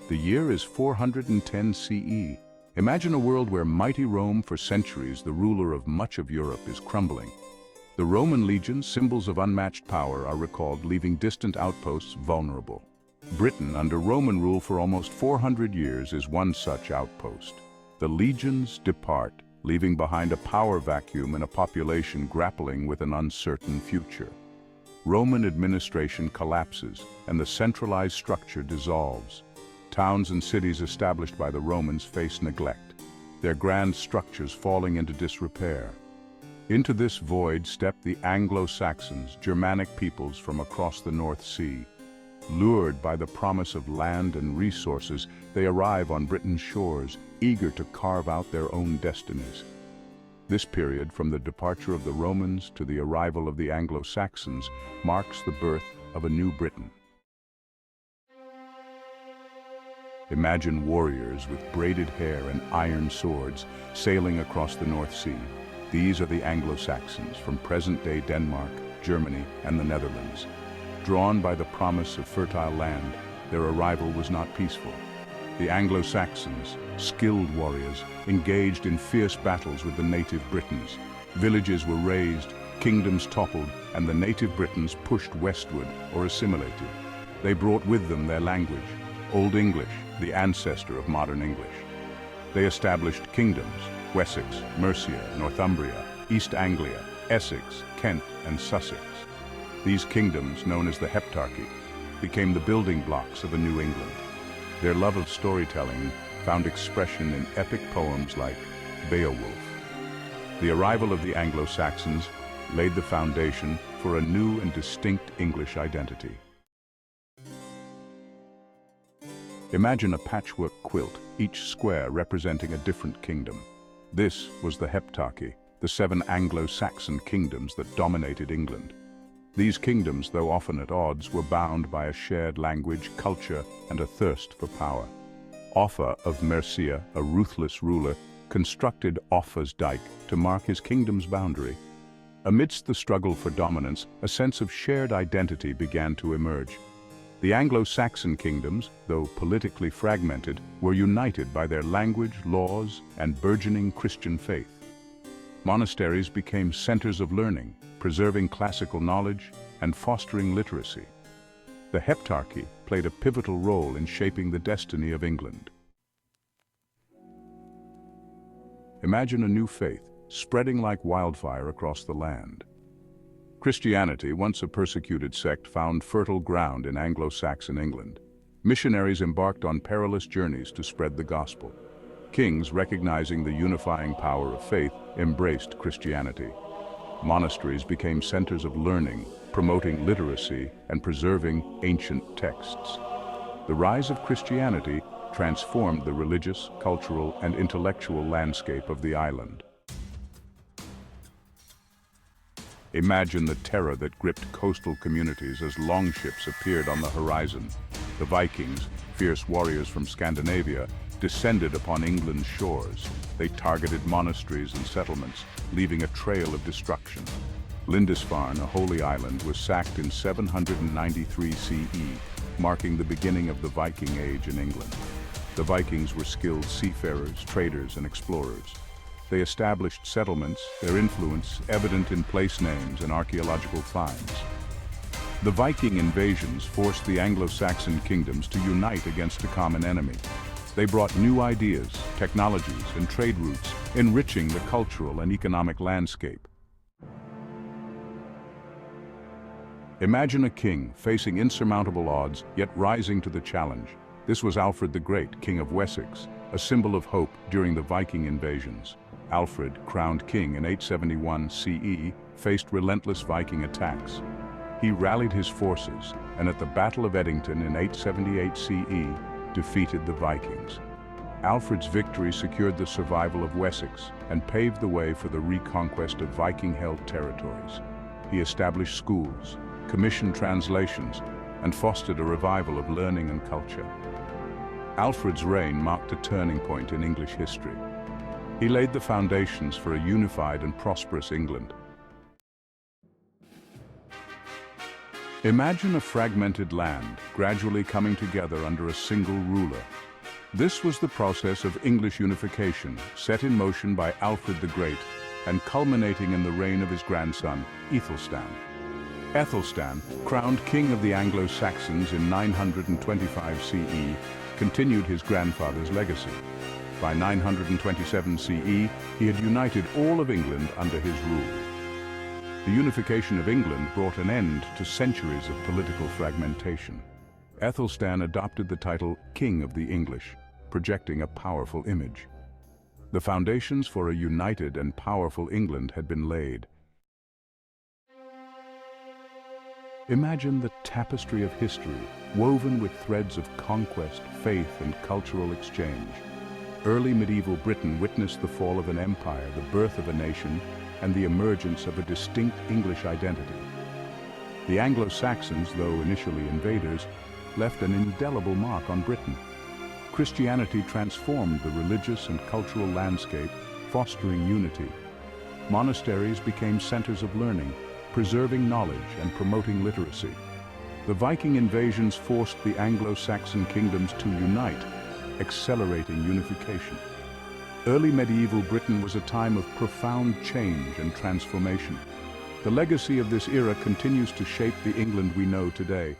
The year is 410 CE. Imagine a world where mighty Rome, for centuries the ruler of much of Europe, is crumbling. The Roman legions, symbols of unmatched power, are recalled, leaving distant outposts vulnerable. Britain, under Roman rule for almost 400 years, is one such outpost. The legions depart, leaving behind a power vacuum and a population grappling with an uncertain future. Roman administration collapses, and the centralized structure dissolves. Towns and cities established by the Romans face neglect, their grand structures falling into disrepair. Into this void step the Anglo-Saxons, Germanic peoples from across the North Sea. Lured by the promise of land and resources, they arrive on Britain's shores, eager to carve out their own destinies. This period, from the departure of the Romans to the arrival of the Anglo-Saxons, marks the birth of a new Britain. Imagine warriors with braided hair and iron swords sailing across the North Sea. These are the Anglo-Saxons from present-day Denmark, Germany, and the Netherlands. Drawn by the promise of fertile land, their arrival was not peaceful. The Anglo-Saxons, skilled warriors, engaged in fierce battles with the native Britons. Villages were razed, kingdoms toppled, and the native Britons pushed westward or assimilated. They brought with them their language, Old English, the ancestor of modern English. They established kingdoms, Wessex, Mercia, Northumbria, East Anglia, Essex, Kent, and Sussex. These kingdoms, known as the Heptarchy, became the building blocks of a new England. Their love of storytelling found expression in epic poems like Beowulf. The arrival of the Anglo-Saxons laid the foundation for a new and distinct English identity. Imagine a patchwork quilt, each square representing a different kingdom. This was the Heptarchy, the 7 Anglo-Saxon kingdoms that dominated England. These kingdoms, though often at odds, were bound by a shared language, culture, and a thirst for power. Offa of Mercia, a ruthless ruler, constructed Offa's Dyke to mark his kingdom's boundary. Amidst the struggle for dominance, a sense of shared identity began to emerge. The Anglo-Saxon kingdoms, though politically fragmented, were united by their language, laws, and burgeoning Christian faith. Monasteries became centers of learning, preserving classical knowledge and fostering literacy. The Heptarchy played a pivotal role in shaping the destiny of England. Imagine a new faith, spreading like wildfire across the land. Christianity, once a persecuted sect, found fertile ground in Anglo-Saxon England. Missionaries embarked on perilous journeys to spread the gospel. Kings, recognizing the unifying power of faith, embraced Christianity. Monasteries became centers of learning, promoting literacy and preserving ancient texts. The rise of Christianity transformed the religious, cultural, and intellectual landscape of the island. Imagine the terror that gripped coastal communities as longships appeared on the horizon. The Vikings, fierce warriors from Scandinavia, descended upon England's shores. They targeted monasteries and settlements, leaving a trail of destruction. Lindisfarne, a holy island, was sacked in 793 CE, marking the beginning of the Viking Age in England. The Vikings were skilled seafarers, traders, and explorers. They established settlements, their influence evident in place names and archaeological finds. The Viking invasions forced the Anglo-Saxon kingdoms to unite against a common enemy. They brought new ideas, technologies, and trade routes, enriching the cultural and economic landscape. Imagine a king facing insurmountable odds, yet rising to the challenge. This was Alfred the Great, King of Wessex, a symbol of hope during the Viking invasions. Alfred, crowned king in 871 CE, faced relentless Viking attacks. He rallied his forces, and at the Battle of Edington in 878 CE, defeated the Vikings. Alfred's victory secured the survival of Wessex and paved the way for the reconquest of Viking-held territories. He established schools, commissioned translations, and fostered a revival of learning and culture. Alfred's reign marked a turning point in English history. He laid the foundations for a unified and prosperous England. Imagine a fragmented land gradually coming together under a single ruler. This was the process of English unification, set in motion by Alfred the Great and culminating in the reign of his grandson, Æthelstan. Æthelstan, crowned king of the Anglo-Saxons in 925 CE, continued his grandfather's legacy. By 927 CE, he had united all of England under his rule. The unification of England brought an end to centuries of political fragmentation. Æthelstan adopted the title King of the English, projecting a powerful image. The foundations for a united and powerful England had been laid. Imagine the tapestry of history, woven with threads of conquest, faith, and cultural exchange. Early medieval Britain witnessed the fall of an empire, the birth of a nation, and the emergence of a distinct English identity. The Anglo-Saxons, though initially invaders, left an indelible mark on Britain. Christianity transformed the religious and cultural landscape, fostering unity. Monasteries became centers of learning, preserving knowledge and promoting literacy. The Viking invasions forced the Anglo-Saxon kingdoms to unite, accelerating unification. Early medieval Britain was a time of profound change and transformation. The legacy of this era continues to shape the England we know today.